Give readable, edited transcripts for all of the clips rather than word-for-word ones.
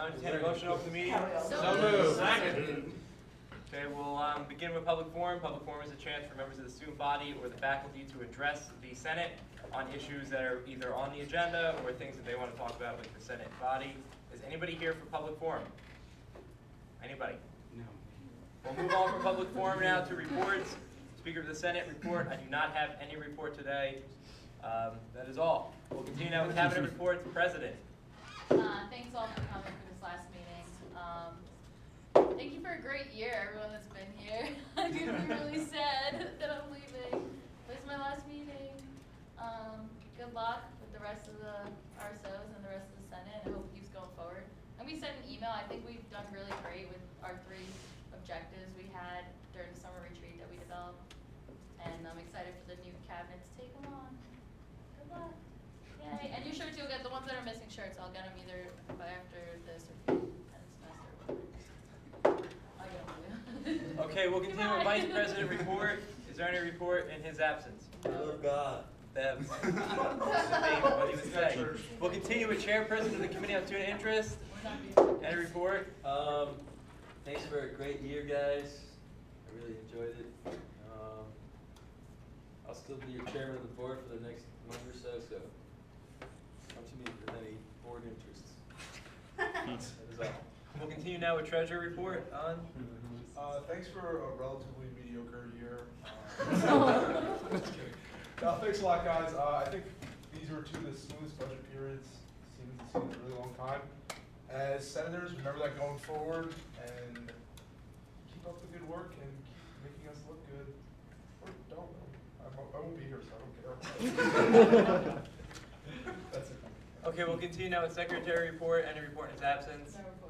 Now entertain a motion to open the meeting. So moved. Second. Okay, we'll begin with public forum. Public forum is a chance for members of the student body or the faculty to address the Senate on issues that are either on the agenda or things that they want to talk about with the Senate body. Is anybody here for public forum? Anybody? No. We'll move on from public forum now to reports. Speaker of the Senate report. I do not have any report today. That is all. We'll continue now with cabinet reports. President. Thanks all for coming for this last meeting. Thank you for a great year, everyone that's been here. I'm gonna be really sad that I'm leaving. This is my last meeting. Good luck with the rest of the RSOs and the rest of the Senate. I hope it keeps going forward. I'm gonna send an email. I think we've done really great with our 3 objectives we had during the summer retreat that we developed. And I'm excited for the new cabinet to take them on. Good luck. Yay. And your shirts, you'll get the ones that are missing shirts. I'll get them either by after this or end of semester. I'll get them. Okay, we'll continue with Vice President report. Is there any report in his absence? Oh God. Debs. What he would say. We'll continue with Chairperson of the Committee on Student Interest. Any report? Thanks for a great year, guys. I really enjoyed it. I'll still be your chairman of the board for the next month or so, so come to me if there's any board interests. That is all. We'll continue now with Treasurer report on. Thanks for a relatively mediocre year. Just kidding. No, thanks a lot, guys. I think these were 2 of the smoothest budget periods seen in a really long time. As senators, remember that going forward, and keep up the good work and keep making us look good. Or don't. I won't be here, so I don't care. That's it. Okay, we'll continue now with Secretary report. Any report in his absence? No report.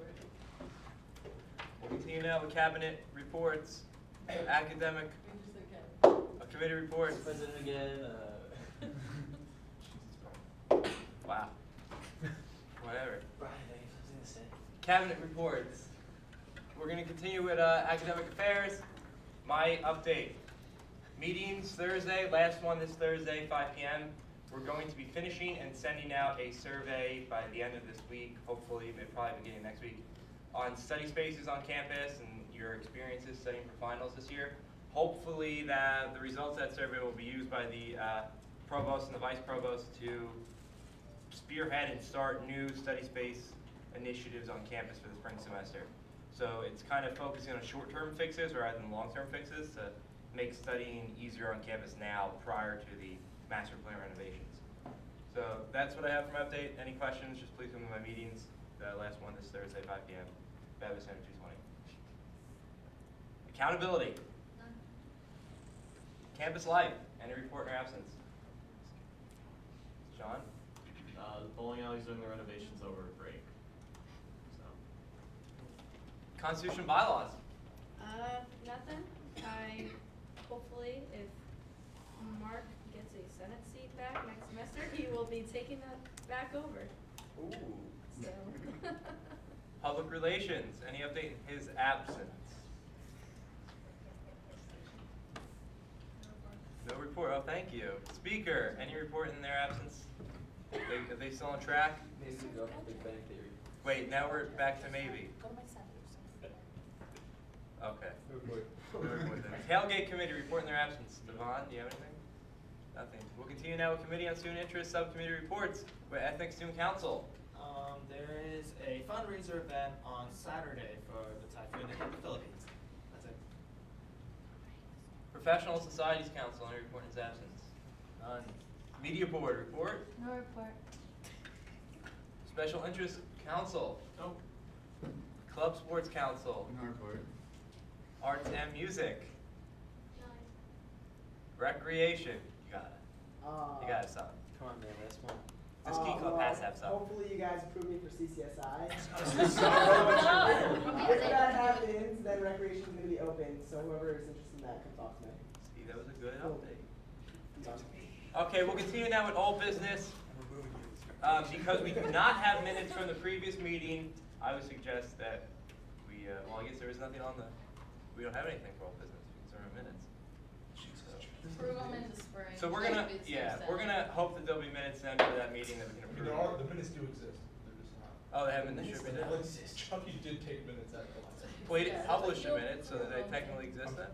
We'll continue now with Cabinet reports. Academic. We just said Committee reports. President again. Wow. Whatever. Brian, I was gonna say. Cabinet reports. We're going to continue with academic affairs. My update. Meetings Thursday, last one this Thursday, 5 p.m. We're going to be finishing and sending out a survey by the end of this week, hopefully, probably beginning next week, on study spaces on campus and your experiences studying for finals this year. Hopefully that the results of that survey will be used by the provost and the vice provost to spearhead and start new study space initiatives on campus for the spring semester. So it's kind of focusing on short-term fixes rather than long-term fixes to make studying easier on campus now prior to the master plan renovations. So that's what I have for my update. Any questions, just please come to my meetings. The last one this Thursday, 5 p.m. Babbitt Center 220. Accountability. None. Campus life. Any report in your absence? John? The bowling alley's doing the renovations over break. So. Constitution bylaws. Nothing. Hopefully, if Mark gets a Senate seat back next semester, he will be taking that back over. Ooh. So. Public relations. Any update in his absence? No report. Oh, thank you. Speaker. Any report in their absence? Are they still on track? Maybe we go for Big Bang Theory. Wait, now we're back to maybe. Go to my Senate. Okay. No report then. Tailgate committee report in their absence. Devon, do you have anything? Nothing. We'll continue now with Committee on Student Interest Subcommittee reports with Ethnic Student Council. There is a fundraiser event on Saturday for the typhoon that hit the Philippines. That's it. Professional Societies Council, any report in his absence? None. Media Board report. No report. Special Interest Council. Nope. Club Sports Council. No report. Arts and Music. None. Recreation. You got it. You got it, son. Come on, man, last one. This Ski Club has to have some. Hopefully you guys approve me for CCSI. No. If that happens, then recreation is going to be open, so whoever is interested in that can talk to me. See, that was a good update. Okay, we'll continue now with old business. Because we do not have minutes from the previous meeting, I would suggest that we, well, I guess there is nothing on the, we don't have anything for old business, because there are minutes. Approve them in the spring. So we're gonna, Like it's yeah, so we're sad. gonna hope that there'll be minutes then for that meeting that we can approve. The minutes do exist. They're just not. Oh, they haven't distributed it? Chucky did take minutes at the last meeting. Well, he didn't publish the minutes, so they technically exist then?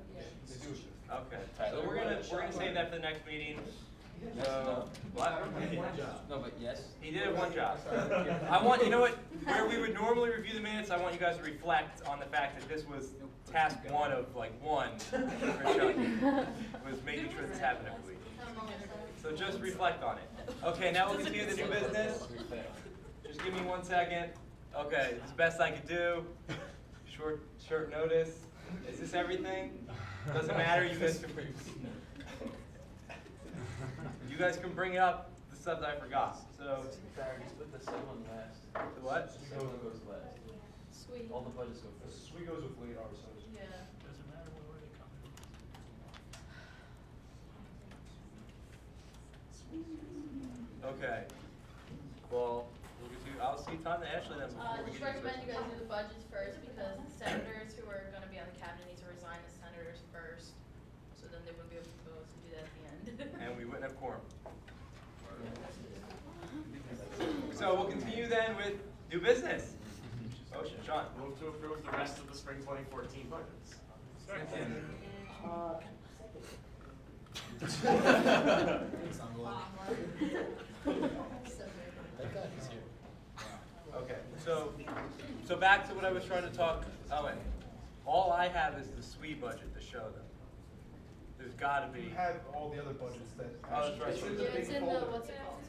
They do exist. Okay, so we're gonna save that for the next meeting. So, what? No, but yes. He did have one job. I want, you know what, where we would normally review the minutes, I want you guys to reflect on the fact that this was task one of like one for Chucky, was making sure this happened every week. So just reflect on it. Okay, now we'll continue the new business. Just give me 1 second. Okay, it's the best I could do. Short notice. Is this everything? Doesn't matter, you guys can bring, you guys can bring up the stuff that I forgot. So, Barry, just put the second one last. the what? The second one goes last. Sweet. All the budgets go The first. SWE goes with late hours, so. Yeah. Doesn't matter where they come Okay. Well, we'll get to, I'll see Tom and Ashley then before we Just get into recommend you this. guys do the budgets first because the senators who are gonna be on the cabinet need to resign as senators first. So then they wouldn't be able to do that at the end. And we wouldn't have quorum. So we'll continue then with new business. Motion, Sean. Move to approve the rest of the spring 2014 budgets. Second. Okay, so back to what I was trying to talk, wait. All I have is the SWE budget to show them. There's gotta be. You have all the other budgets that. Oh, that's right. It's in the Yeah, big it's in the, folder. what's it called?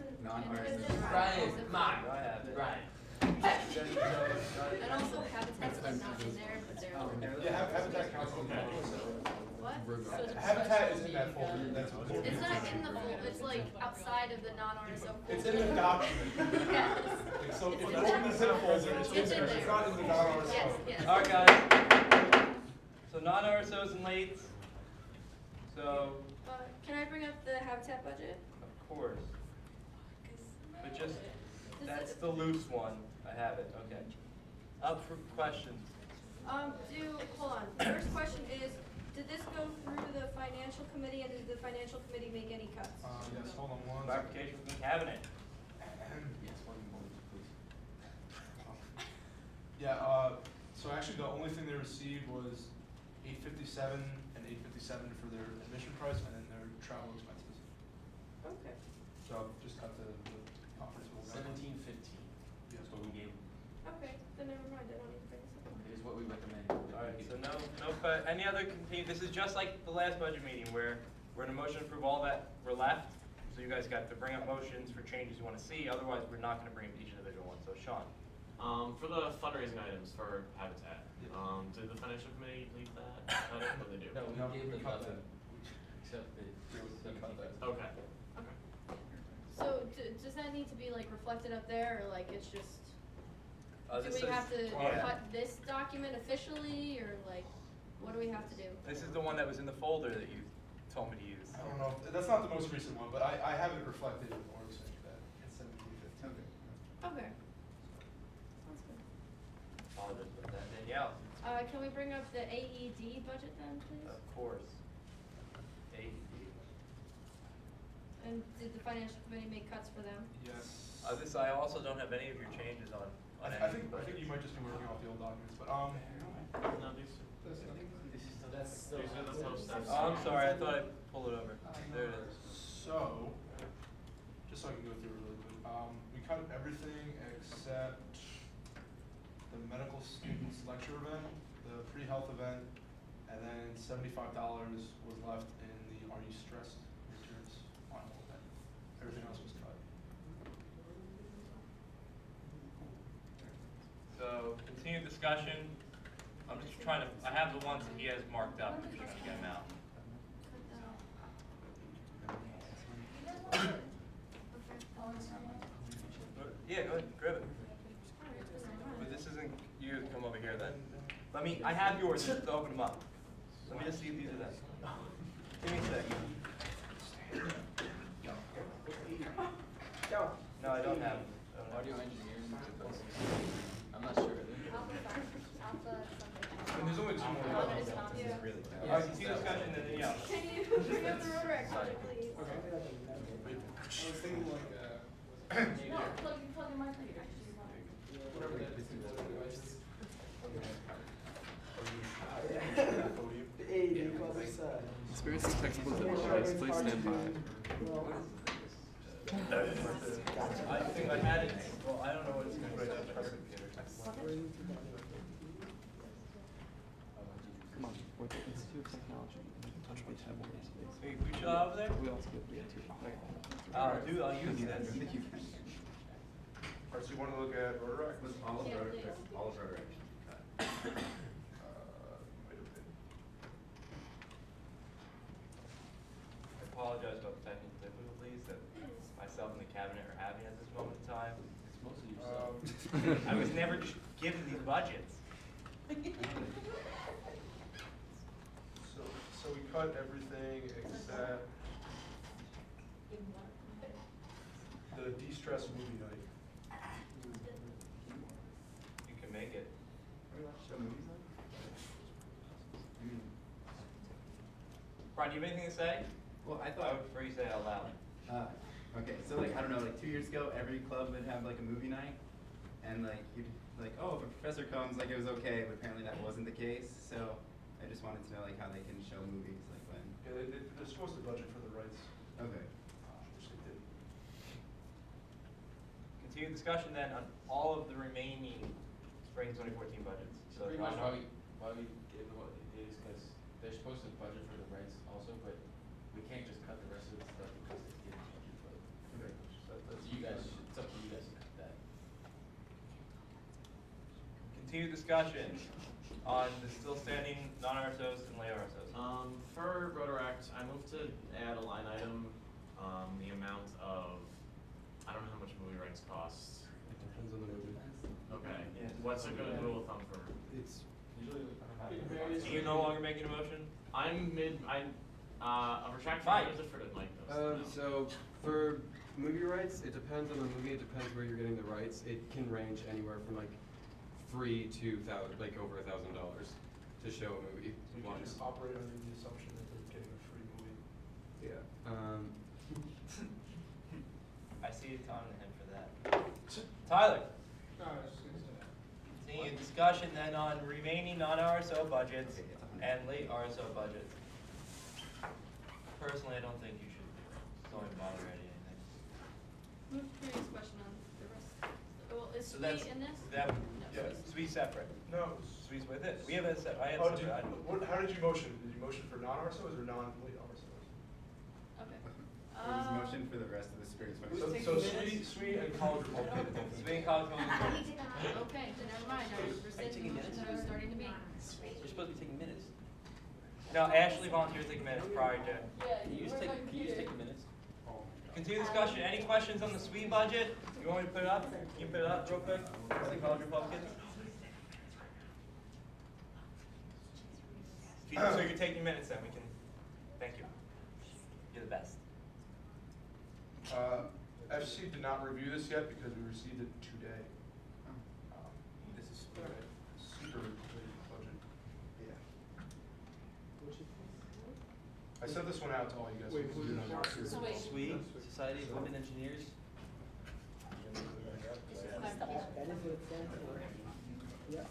Ryan, come on. I have it. Ryan. And also Habitat's like not in there, but they're over there. Yeah, Habitat Council. What? Habitat is in that folder, that's what. It's not in the folder, it's like outside of the non-RSO folder. It's in the document. Yes. So if you open the zip folder, it's in there, it's not in the non-RSO. Yes, yes. All right, guys. So non-RSOs and late. So, Can I bring up the Habitat budget? of course, but just, Does that's it- the loose one. I have it, okay. Up for questions. Hold on, first question is, did this go through the financial committee and did the financial committee make any cuts? Yes, hold on one second. Clarification from the cabinet. Yes, one moment, please. Yeah, so actually the only thing they received was $857 and $857 for their admission price and then their travel expenses. Okay. So just cut the conference bill down. 1715. Yes. That's what we gave. Okay, then never mind, I don't need to bring this up. It is what we recommend. All right, so any other this is just like the last budget meeting where we're in a motion to approve all that we're left. So you guys got to bring up motions for changes you want to see. Otherwise, we're not going to bring up each individual one. So Sean. For the fundraising items for Habitat, did the financial committee leave that? What did they do? No, No, we gave we them cut nothing. that. Except the. Okay. So, does that need to be like reflected up there, or like it's just, do This we is- have to yeah. cut this document officially, or like, what do we have to do? This is the one that was in the folder that you told me to use. I don't know, that's not the most recent one, but I have it reflected in org sync that it's 1715. Okay. Sounds good. I'll just put that in. Yeah, Can we bring up the AED budget then, please? of course. AED. And did the financial committee make cuts for them? Yes. This I also don't have any of your changes on. I think you might just be working off the old documents, but No, these are the post-ups. Oh, I'm sorry. I thought I pulled it over. There it is. So, just so I can go through it really quick, we cut everything except the medical students lecture event, the pre-health event, and then $75 was left in the Are You Stressed returns final event. Everything else was cut. So, continued discussion. I'm just trying to, I have the ones that he has marked up. I'm just trying to get them out. Yeah, go ahead, grab it. But this isn't, you come over here then. I have yours, just to open them up. Let me just see if these are them. Give me a second. Go. No, I don't have them. Audio engineering. I'm not sure. And there's only two more. Alpha is not- This is really Yeah. bad. All right, continue discussion, then Danielle. Can you bring up the Rotaract budget, please? I was thinking like, No, plug your mic later. Experiencing technical difficulties, please stand by. I think I had it, well, I don't know what it's gonna say. Come on, we're at the Institute of Technology. We have more space. Hey, we chill out over there? We also get the two. I'll use this. Alright, so you wanna look at Rotaract? All of Yeah, Rotaract, please. all of Rotaract. Might have been. I apologize about the technical difficulties that myself and the cabinet are having at this moment in time. It's mostly yourself. I was never given these budgets. So we cut everything except the de-stress movie night. You can make it. Brian, do you have anything to say? Well, I I thought, would prefer you say it out loud. okay, so like, I don't know, like 2 years ago, every club would have like a movie night. And like, you'd, like, oh, if a professor comes, like it was okay, but apparently that wasn't the case. So I just wanted to know like how they can show movies, like when. Yeah, they're supposed to budget for the rights, Okay. which they did. Continue discussion then on all of the remaining spring 2014 budgets. So pretty much why we gave them what it is, because they're supposed to budget for the rights also, but we can't just cut the rest of the stuff because they didn't budget for it. Okay. So you guys, it's up to you guys to cut that. Continue discussion on the still standing non-RSOs and lay RSOs. For Rotaract, I moved to add a line item, the amount of, I don't know how much movie rights costs. It depends on the movie. Okay, Yeah. what's a good rule of thumb for? It's usually So you're no longer making a motion? A retraction, Mike. I defer to Mike though. So for movie rights, it depends on the movie. It depends where you're getting the rights. It can range anywhere from like $3 to like over $1,000 to show a movie So you can once. just operate under the assumption that they're getting a free movie. Yeah. I see a ton in him for that. Tyler? Continue discussion then on remaining non-RSO budgets and late RSO budgets. Personally, I don't think you should go and bother writing anything. Move previous question on the rest. Well, is So that's, Sweet in this? that, No, yeah. Sweet's separate. No. Sweet's with it. We have a set, I have Oh, a separate item. how did you motion? Did you motion for non-RSOs or non-late RSOs? Okay. There was a motion for the rest of the spring So Sweet and College Republican. Sweet and College Republican. Okay, then never mind, I was rescinding the motion I was starting to make. You're supposed to be taking minutes. No, Ashley volunteered to take minutes prior to. Can you just take the minutes? Continue discussion. Any questions on the Sweet budget? You want me to put it up? Can you put it up real quick? Sweet College Republicans? So you're taking minutes then, we can, thank you. You're the best. FC did not review this yet because we received it today. This is Super budget. Yeah. I sent this one out to all you guys. Wait, so you can do it on your- So wait. SWE, Society of Women Engineers. That is what it stands for. Yep.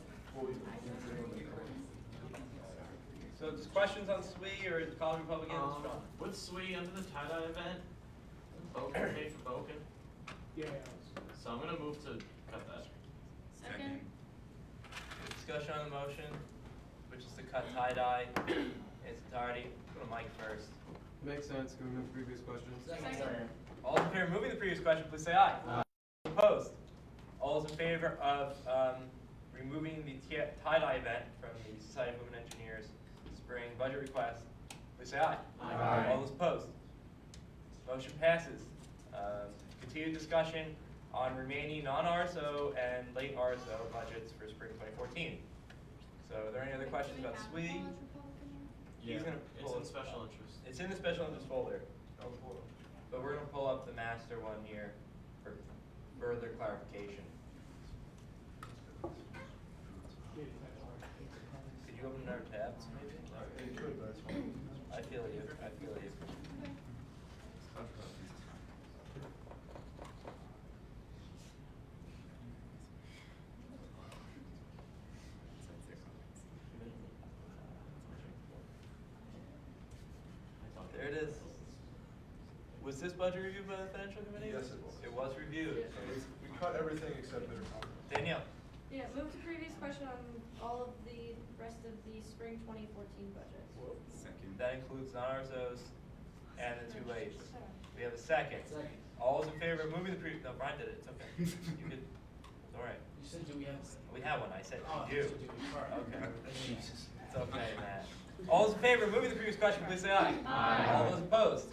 So there's questions on SWE or the College Republicans? Sean? With SWE under the tie-dye event, Boken paid for Boken. Yeah. So I'm gonna move to cut that. Second? Discussion on the motion, which is to cut tie-dye in its entirety. Go to Mike first. Makes sense. Can we move previous questions? Second. All those in favor of moving the previous question, please say aye. Opposed? All those in favor of removing the tie-dye event from the Society of Women Engineers spring budget request, please say aye. Aye. All those opposed? Motion passes. Continued discussion on remaining non-RSO and late RSO budgets for spring 2014. So are there any other questions about SWE? He's gonna It's pull in it special up. interest. It's in the special interest folder. But we're gonna pull up the master one here for further clarification. Could you open another tab, maybe? It could, but it's fine. I feel you, I feel you. Was this budget reviewed by the financial committee? Yes, it was. It was reviewed. So we cut everything except their comment. Danielle? Yeah, move to previous question on all of the rest of the spring 2014 budget. Second. That includes non-RSOs and the two late. We have a second. All those in favor of moving the previous, no, Brian did it, it's okay. You could, it's all right. You said, do we have? We have one, I said Oh, you. so do we? All right. Okay. It's okay, Matt. All those in favor of moving the previous question, please say aye. Aye. All those opposed?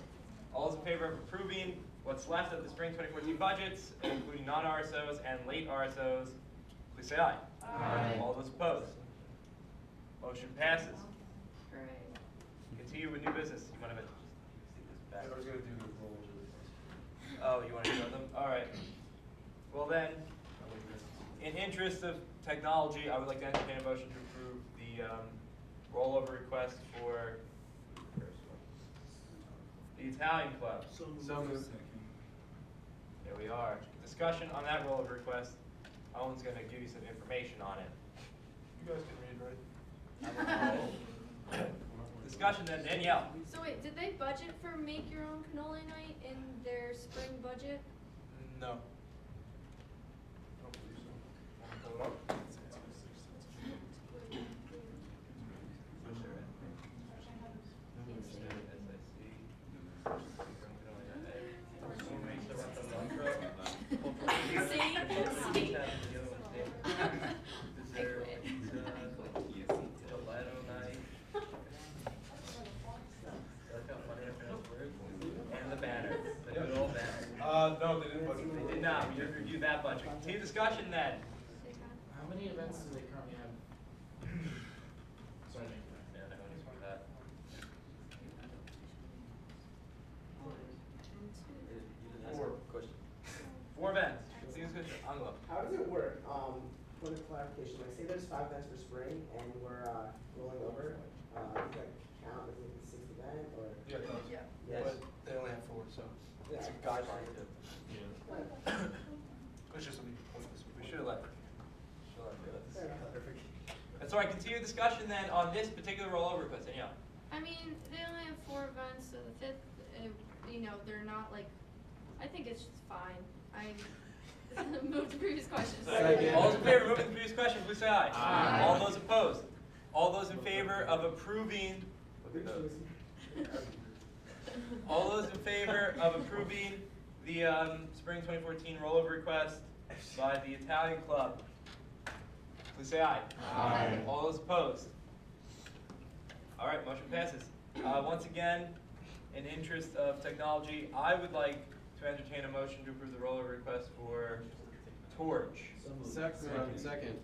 All those in favor of approving what's left of the spring 2014 budgets, including non-RSOs and late RSOs, please say aye. Aye. All those opposed? Motion passes. Great. Continue with new business. You want to I was gonna do the rollover request. Oh, you want to show them? All right. Well then, I'll let you guys- in interest of technology, I would like to entertain a motion to approve the rollover request for the Italian Club. So moved. There we are. Discussion on that rollover request. Owen's going to give you some information on it. You guys can read, right? Discussion then, Danielle. So wait, did they budget for make your own cannoli night in their spring budget? No. I don't believe so. Wanna pull it up? No, they didn't budget. They did not. We didn't review that budget. Continue discussion then. How many events do they currently have? Sorry. Yeah, I don't need to do that. 4 events. Continue discussion. Angelo. How does it work? Point of clarification, like say there's 5 events for spring and we're rolling over, does that count as like the 6th event or? Yeah, it does. Yeah. Yes. But they only have 4, so it's a Yeah. guideline. Yeah. It's just something pointless. We should have let. Fair enough. That's all right. Continue discussion then on this particular rollover request. Danielle. I mean, they only have 4 events, so the 5th, you know, they're not like, I think it's just fine. I move to previous questions. Second. All those in favor of moving the previous question, please say aye. Aye. All those opposed? All those in favor of approving? Look at those. All those in favor of approving the spring 2014 rollover request by the Italian Club, please say aye. Aye. All those opposed? All right, motion passes. Once again, in interest of technology, I would like to entertain a motion to approve the rollover request for Torch. Second.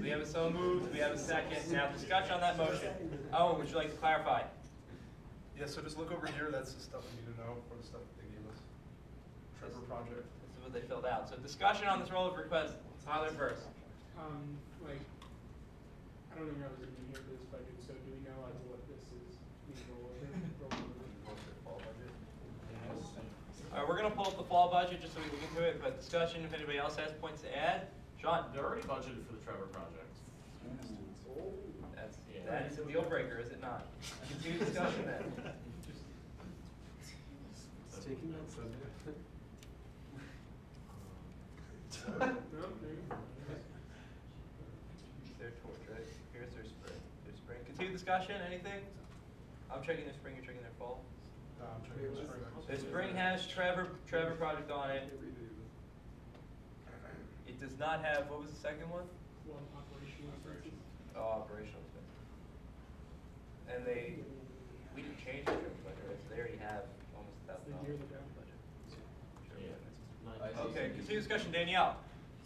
We have a so moved, we have a second. Now discussion on that motion. Owen, would you like to clarify? Yeah, so just look over here, that's the stuff we need to know, or the stuff that they gave us. Trevor project. This is what they filled out. So discussion on this rollover request. Tyler first. Like, I don't even know who's even here for this budget, so do we know like what this is, these rollover? All right, we're gonna pull up the fall budget just so we look into it, but discussion, if anybody else has points to add. Sean? They're already budgeted for the Trevor project. That is a deal breaker, is it not? Continue discussion then. Taking that subject. No, there you go. Their Torch, right? Here's their spring. Their spring. Continue discussion, anything? I'm checking their spring, you're checking their fall. I'm trying to get spring. Their spring has Trevor project on it. It does not have, what was the second one? One operational expenses. Oh, operational expenses. And we didn't change the Trevor budget, right? So they already have almost That's the $1,000 yearly balance. budget. Yeah. Okay, continue discussion, Danielle.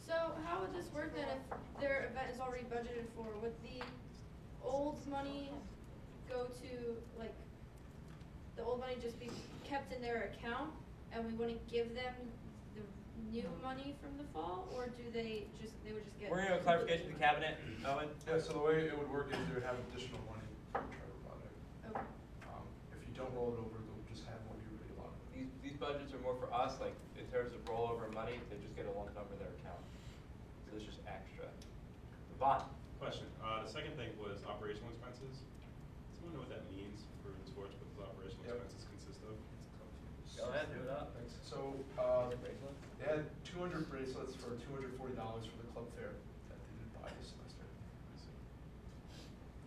So how would this work then if their event is already budgeted for? Would the old money go to, like, the old money just be kept in their account and we wouldn't give them the new money from the fall? Or do they would just get? We're gonna go clarification to the cabinet, Owen. Yeah, so the way it would work is they would have additional money for the Trevor project. Okay. If you don't roll it over, they'll just have what you already allotted. These budgets are more for us, like, in terms of rollover money, they just get a lump sum in their account. So it's just extra. Vaughn? Question, the second thing was operational expenses. Someone know what that means for Torch, what those operational Yep. expenses consist of? Go ahead. Thanks. So, they had 200 bracelets for $240 for the club fair that they didn't buy this semester.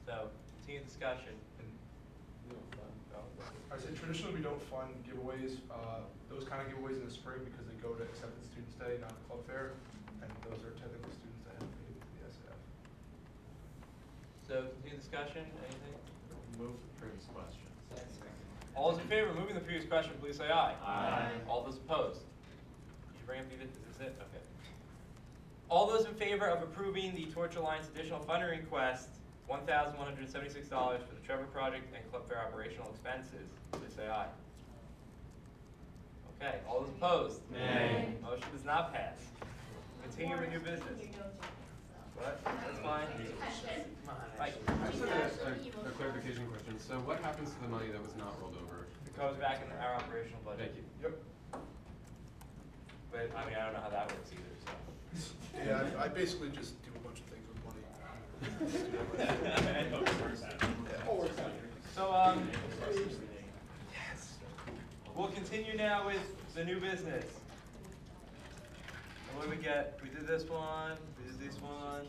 So, continued discussion. I said traditionally we don't fund giveaways, those kind of giveaways in the spring because they go to Acceptance Students Day, not the club fair, and those are technically students that have paid for the SF. So, continued discussion, anything? Move the previous question. All those in favor of moving the previous question, please say aye. Aye. All those opposed? Did you bring up is this it? Okay. All those in favor of approving the Torch Alliance additional funding request, $1,176 for the Trevor Project and Club Fair operational expenses, please say aye. Okay, all those opposed? Nay. Motion does not pass. Continue with new business. What? That's fine. Mike, I just had a clarification question. So what happens to the money that was not rolled over? it goes back in our operational budget. Thank you. Yep. But, I mean, I don't know how that works either, so. Yeah, I basically just do a bunch of things with money. So, yes. We'll continue now with the new business. And what do we get? We did this one, we did this one.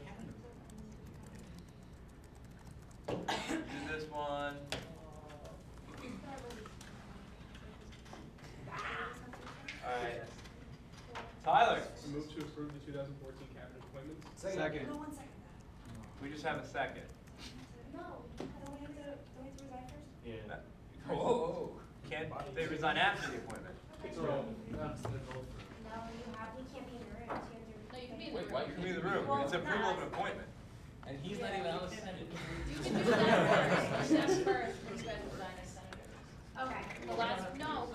We did this one. Alright. Tyler, Move to approve the 2014 cabinet appointments. Second. we just have a second. No, don't we have to resign first? Yeah. Oh, can't they resign after the appointment? So, No, we can't be in the room, so you have to. No, you can be in the Wait, room. why you can be in the room? Well, It's approval of an not. appointment. And he's not even on the Senate. You can do that first, that's first, when you guys resign as senators. Okay. The last, no,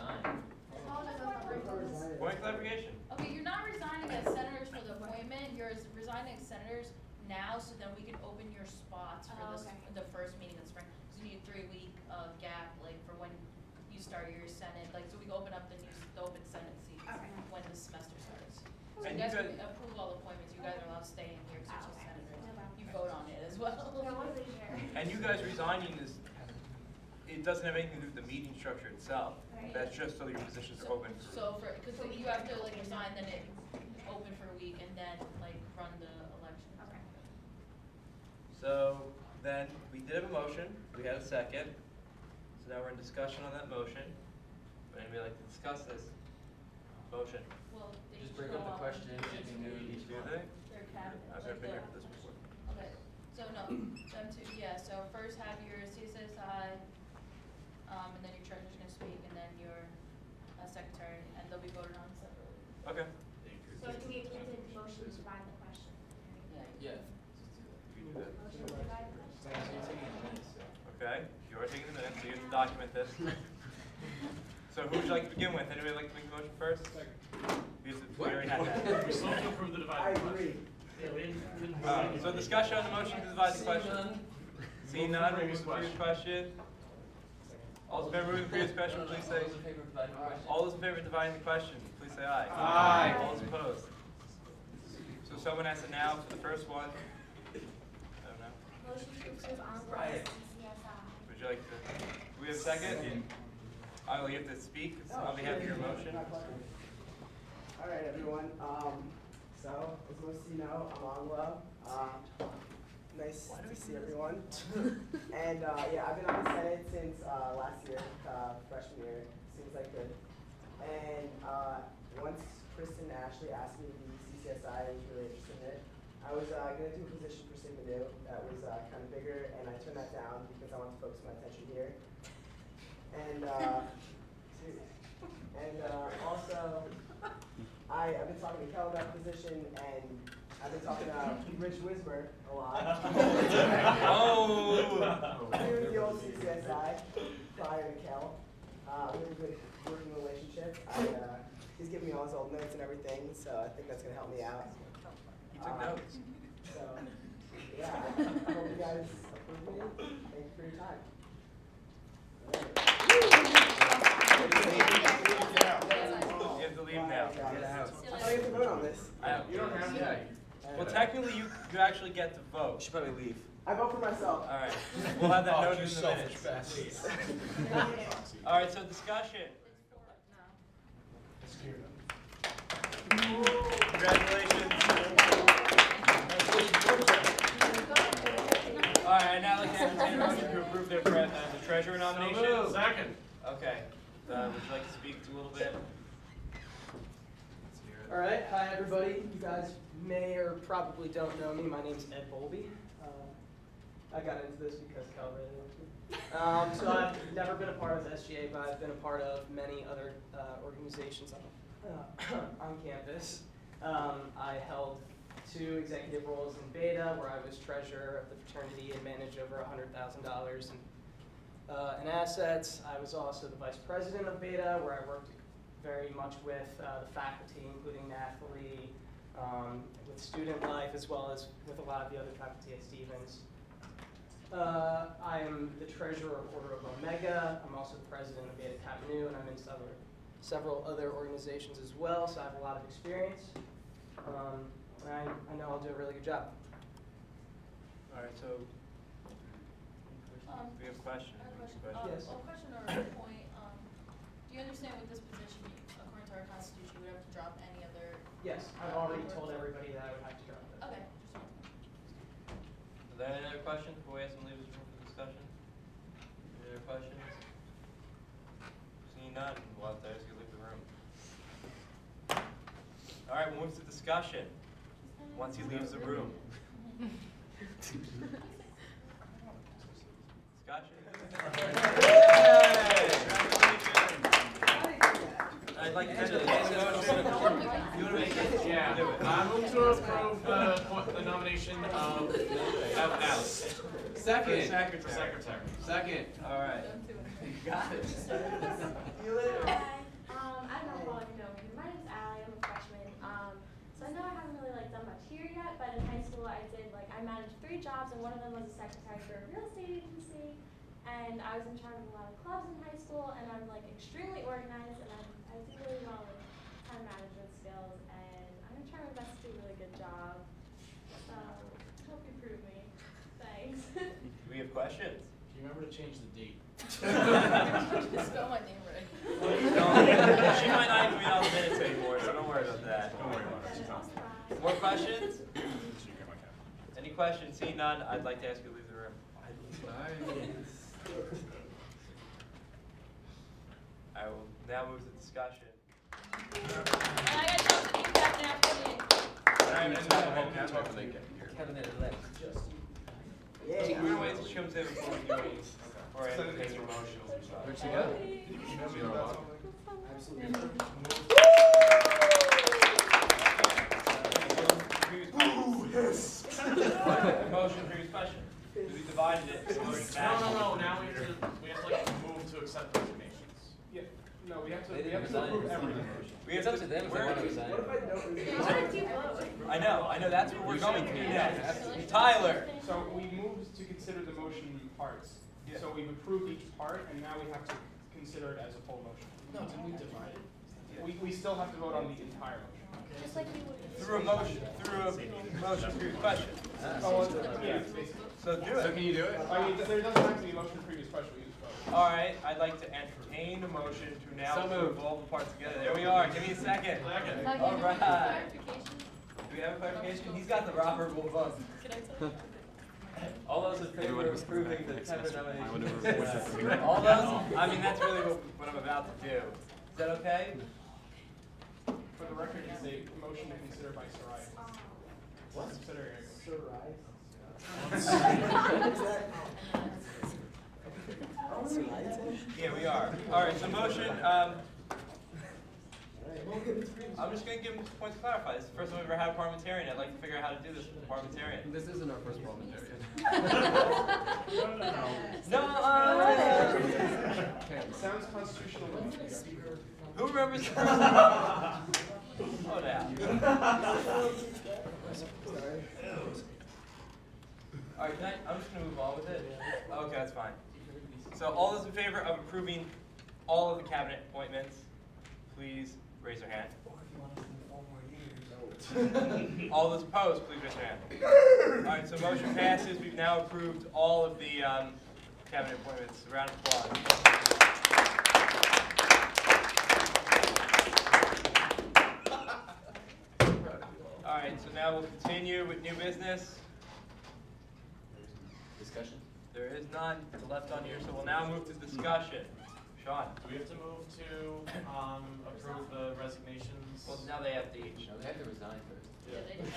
Point clarification. okay, you're not resigning as senators for the appointment, you're resigning as senators now, so then we can open your spots for Oh, this, okay. the first meeting in the spring. Cause you need a 3-week, gap, like, for when you start your senate, like, so we can open up the open senate seats Okay. when the semester starts. So And you guys you can approve all appointments, you guys are allowed to stay in here, cause you're Okay. senators, No problem. you vote on it as well. No, I wasn't sure. And you guys resigning is, it doesn't have anything to do with the meeting structure itself. Right. That's just so your positions are open. So for, cause you have to like resign, then it open for a week and then like run the election. Okay. So then we did have a motion, we had a second. So now we're in discussion on that motion. Would anybody like to discuss this motion? Well, they Just each bring go up the on question, each and then meeting. each Do one. they? Their cabinet, I've like never been here the- for this before. Okay, so no, them two, yeah, so first have your CSSI, and then your treasurer's gonna speak, and then your secretary, and they'll be voted on separately. Okay. So do we have to motion to divide the question? Yeah. Motion to divide the question? Okay, you are taking the minutes, so you have to document this. So who would you like to begin with? Anybody like to make the motion first? We already had that. We still have to approve the I divided agree. question. So discussion on the motion to divide the question. Seeing none, we'll move to the previous question. All those in favor of moving the previous question, please say. All those in favor of dividing the question? All those in favor of dividing the question, please say aye. Aye. All those opposed? So someone has to now for the first one. I don't know. Motion to approve envelopes Right. and CSI. Would you like to, do we have a second? I will, you have to speak on behalf of your motion. All right, everyone. So as most of you know, I'm Anglo. Nice to see everyone. And yeah, I've been on the Senate since last year, freshman year. Seems like good. And once Kristen and Ashley asked me to be CCSI, I was really interested in it. I was going to do a position for Sigma Nu that was kind of bigger, and I turned that down because I wanted to focus my attention here. And also, I've been talking to Kel about the position, and I've been talking to Rich Wismer a lot. Oh! He was the old CCSI prior to Kel. We have a good working relationship. He's giving me all his old notes and everything, so I think that's going to help me out. He took notes. So, yeah, I hope you guys approve me. Thank you for your time. You have to leave now. Get out. I don't get to vote on this. You don't have to. Well, technically, you actually get to vote. You should probably leave. I vote for myself. All right. We'll have that Oh, noted you in the selfish minutes. bastard. All right, so discussion. treasurer nomination? moved. Second. Okay, would you like to speak to a little bit? All right, hi everybody. You guys may or probably don't know me. My name's Ed Bowlby. I got into this because Cal really wants me. So I've never been a part of SGA, but I've been a part of many other organizations on campus. I held 2 executive roles in Beta, where I was treasurer of the fraternity and managed over $100,000 in assets. I was also the vice president of Beta, where I worked very much with the faculty, including Nathalie, with student life, as well as with a lot of the other faculty at Stevens. I am the treasurer of Order of Omega. I'm also the president of Beta Kappa Nu, and I'm in several other organizations as well, so I have a lot of experience. And I know I'll do a really good job. All right, so we have questions. I have a question. Yes. A question or a point. Do you understand with this position, according to our constitution, you would have to drop any other? Yes, I've already told everybody that I would have to drop this. Okay. Are there any other questions before we ask them to leave this room for discussion? Any other questions? Seeing none, we'll have to ask you to leave the room. All right, we'll move to discussion once he leaves the room. Discussion. I'd like to entertain the motion. You want to make it? Yeah. Do it. I move to approve the nomination of Alex. Second. For secretary. Second. All right. You got it. See you later. Hi. I don't know if all of you know me. My name's Allie. I'm a freshman. So I know I haven't really done much here yet, but in high school I managed 3 jobs, and one of them was a secretary for a real estate agency. And I was in charge of a lot of clubs in high school, and I'm extremely organized, and I do really well with time management skills, and I'm gonna try my best to do a really good job. So hope you prove me. Thanks. Do we have questions? Do you remember to change the date? Spell my name right. She might not even be on the minutes anymore, so don't worry about that. Don't worry about it. She's not. More questions? Any questions? Seeing none, I'd like to ask you to leave the room. I will now move to discussion. And I got something to back after me. All right, and now we'll That's why they get here. Yeah. we're gonna wait till she comes in before we do it, or entertain your motion. Where'd she go? Motion, previous question. We divided it. So we're No. Now we have to move to accept resignations. Yeah, no, we have to They didn't approve resign. everything. We have It's up to them if they want to resign. What if I don't resign? What did you vote? I know, that's what we're going to do next. Tyler. So we moved to consider the motion parts. Yeah. So we've approved each part, and now we have to consider it as a full motion. No, didn't we divide it? We still have to vote on the entire motion. Just like you would. Through a motion, previous question. Oh, yeah, basically. So do So it. can you do it? I mean, there doesn't have to be a motion previous question, we just vote. All right, I'd like to entertain a motion to now So move moved. all the parts together. There we are. Give me a second. Second. All right. Clarification? Do we have a clarification? He's got the Robert Rule book. Can I tell you? All those in favor of approving the Kevin I would have nomination? All those? I mean, that's really what I'm about to do. Is that okay? For the record, it's a motion to consider by Sarai. What? Consider it. Yeah, we are. All right, so motion, I'm just going to give him points to clarify. This is the first time we've ever had a parliamentarian. I'd like to figure out how to do this with a parliamentarian. This isn't our first parliamentarian. No, Sounds constitutional. who remembers the first time? Oh, now. All right, I'm just going to move on with it. Okay, that's fine. So all those in favor of approving all of the cabinet appointments, please raise your hand. All those opposed, please raise your hand. All right, so motion passes. We've now approved all of the cabinet appointments. A round of applause. All right, so now we'll continue with new business. Discussion? There is none left on here, so we'll now move to discussion. Sean? Do we have to move to, approve the resignations? Well, now they have to each. No, they have to resign first. Yeah, they did.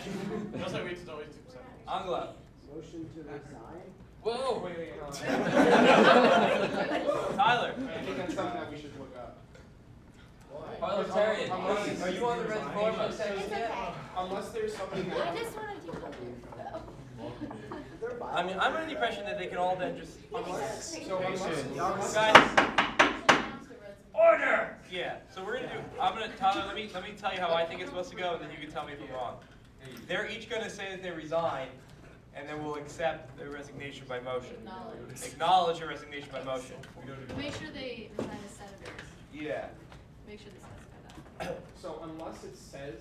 Feels like we have to always do seconds. Angelo? Motion to resign. Whoa! Wait, hold on. Tyler? I think that's something that we should look up. Parliamentarian. Unless- Are you on the resignation section yet? Unless there's something I that. just wanted to go. I mean, I'm under the impression that they can all then just. So unless. Guys, order! Yeah, so we're gonna do, Tyler, let me tell you how I think it's supposed to go, and then you can tell me if I'm wrong. They're each gonna say that they resign, and then we'll accept their resignation by motion. Acknowledge your resignation by motion. Make sure they resign as senators. Yeah. Make sure they specify that. So unless it says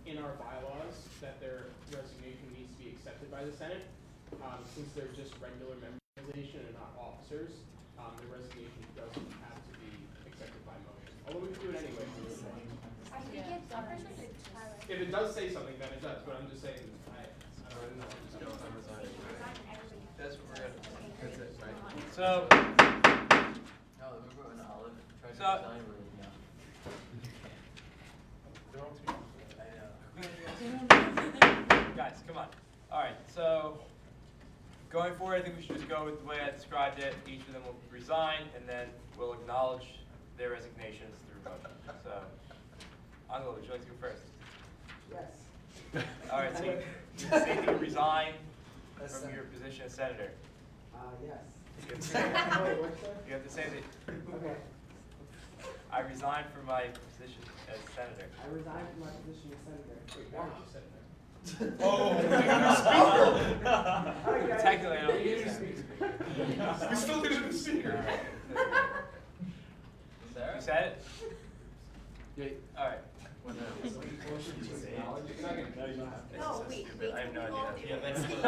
in our bylaws that their resignation needs to be accepted by the Senate, since they're just regular member organization and not officers, the resignation doesn't have to be accepted by motion. Although we can do it anyway. I think it's Tyler. If it does say something, then it does, but I'm just saying, I don't know. That's what we're gonna. That's it, right? So, No, remember when Olive tried to So- resign, we're, yeah. guys, come on. All right, so going forward, I think we should just go with the way I described it. Each of them will resign, and then we'll acknowledge their resignations through motion. So, Angela, would you like to go first? Yes. All right, so you say that you resign from your position as senator. Yes. You have to say, Wait, what's that? you have to say that Okay. I resign from my position as senator. I resign from my position as senator. Wait, why did you say that? Oh, Okay. Technically, I don't use that. We still did it this year. You said it? Yeah. All right. No, This is wait, stupid. I have no idea. Yeah, that's We're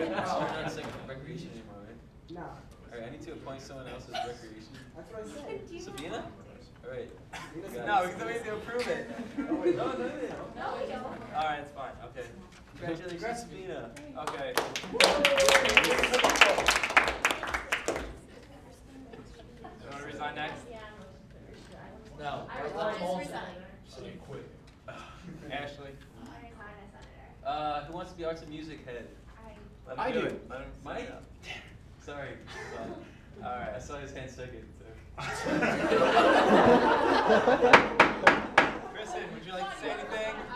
not a second recreation anymore, right? No, Alright, I need to appoint someone else as recreation. that's what I said. Sabina? Alright. No, because we have to approve it. No, No, we don't. All right, it's fine. Okay. Congratulations, Sabina. Okay. You want to resign next? Yeah. No. I just resigned. So you quit. Ashley? I resign as senator. Who wants to be arts and music head? Let him I do do. it. Let him. Mike? Sorry. All right. I saw his hand second, so. Kristen, would you like to say anything? I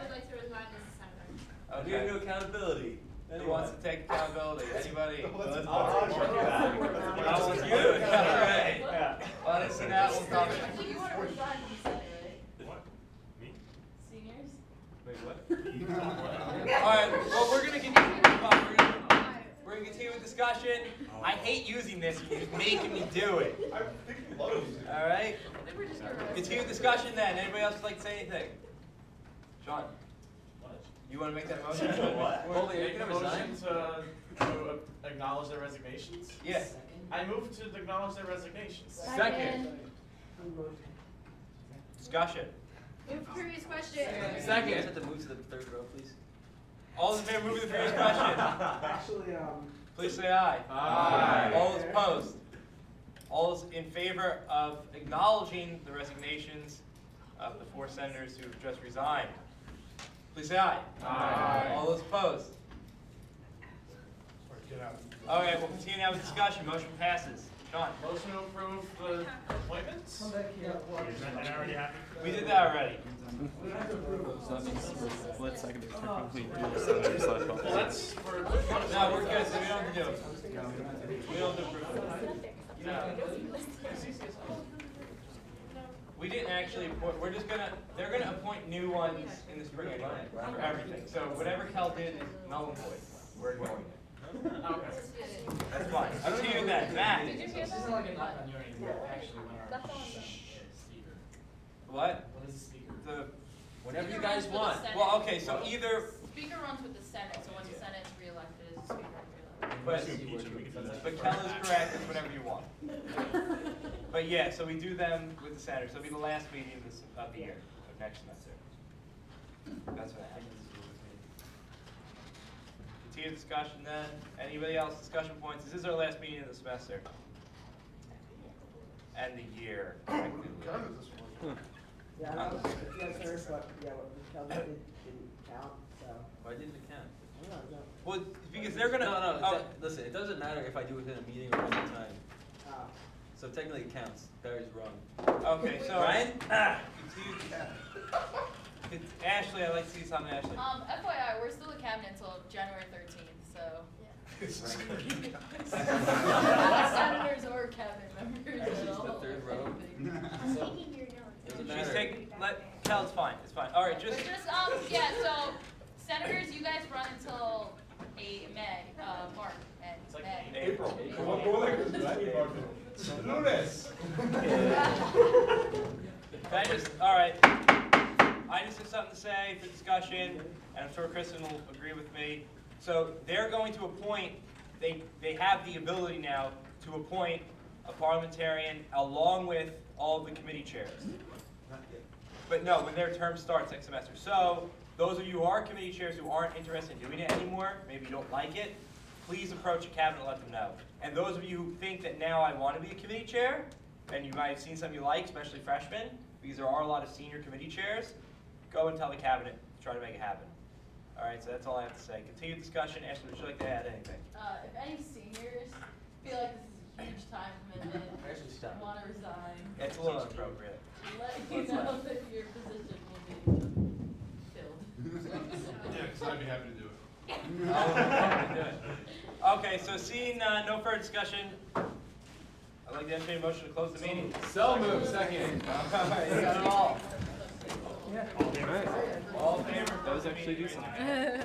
would like to resign as a senator. I'm here to accountability. Who wants to take accountability? Anybody? I'll you. All right. Let us see that. We'll talk. Actually, you want to resign from the Senate, right? What? Me? Seniors? Wait, what? All right. Well, we're gonna continue. We're gonna continue with discussion. I hate using this. You're making me do it. I think you love it. All right. I think we're just gonna Continue discussion then. Anybody else would like to say anything? Sean, you want to make that motion? Well, you can motion to acknowledge their resignations? Yeah. I move to acknowledge their resignations. Second. Discussion. Move previous question. You Second. guys have to move to the third row, please. All those in favor, move to the previous question. Actually, Please say aye. Aye. All those opposed? All those in favor of acknowledging the resignations of the 4 senators who have just resigned? Please say aye. Aye. All those opposed? Get out. All right, we'll continue now with discussion. Motion passes. Sean? Motion to approve the appointments? come back here. We did that already. We have to approve it. So that means split second technically do the senator slash Well, officer. that's for. No, we're good, so we don't have to do it. We don't have to approve it. No. We didn't actually appoint, we're just gonna, they're gonna appoint new ones in the spring anyway, for everything. So whatever Cal did is null and void. We're ignoring it. That's fine. Continue then. Matt? Did you hear that? on your end, actually, when our speaker. What? What is the speaker? The, Whatever you Speaker guys runs for the want. Senate. well, okay, so either, Speaker runs with the Senate, so when the Senate's reelected, the Speaker is reelected. but Kel is correct, it's whatever you want. But yeah, so we do them with the senators. So it'll be the last meeting of the year, of next semester. That's what happens. continue discussion then. Anybody else, discussion points? This is our last meeting of the semester. And the year. technically. Kind of this one. Yeah, I don't know if you guys heard, but yeah, what Kelvin didn't count, so. Why didn't it count? I don't know. Well, because they're gonna. No, oh, listen, it doesn't matter if I do it within a meeting or any time. Oh. So technically it counts. Barry's wrong. Okay, so Ryan? Continue. Ashley, I'd like to see something, Ashley. FYI, we're still a cabinet until January 13th, so. Not senators or cabinet members Actually, at it's all. the third row. I'm taking your notes. Doesn't She's matter. taking. Kel, it's fine. It's fine. All right, just. But yeah, so senators, you guys run until March, It's like May. April. April. Go like Lunes. Can I just, all right. I just have something to say for discussion, and I'm sure Kristen will agree with me. So they're going to appoint, they have the ability now to appoint a parliamentarian along with all of the committee chairs. But no, when their term starts next semester. So those of you who are committee chairs who aren't interested in doing it anymore, maybe you don't like it, please approach a cabinet and let them know. And those of you who think that now I want to be a committee chair, and you might have seen some you like, especially freshmen, because there are a lot of senior committee chairs, go and tell the cabinet to try to make it happen. All right, so that's all I have to say. Continue discussion. Ashley, would you like to add anything? If any seniors feel like this is a huge time commitment, Ashley, stop. want to resign, It's a little inappropriate. let you What's know left? that your position will be filled. Yeah, because I'd be happy to do it. Okay, so seeing no further discussion, I'd like to entertain a motion to close the meeting. So moved, second. All right, you got it all. Alright. All in favor? That was actually decent. Aye.